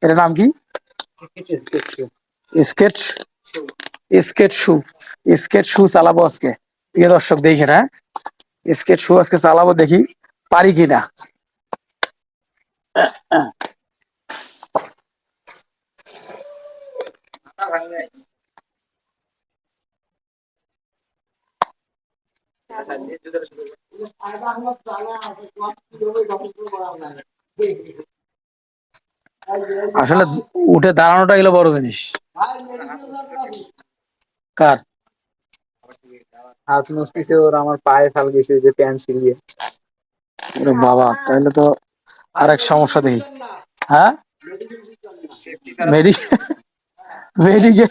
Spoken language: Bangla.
এটার নাম কি? স্কেট স্কেট শু। স্কেট শু চালাবো আজকে, প্রিয় দর্শক দেখে না, স্কেট শু আজকে চালাবো, দেখি পারি কিনা। আসলে উঠে দাঁড়ানোটা গেলে বড় জিনিস। কার হাত মুসকিছে ওর, আমার পায়ে ফাল গেছে যে প্যান্ট ছিঁড়িয়ে। ওরে বাবা, তাহলে তো আরেক সমস্যা দেখি। হ্যাঁ, মেডি মেডিকেল।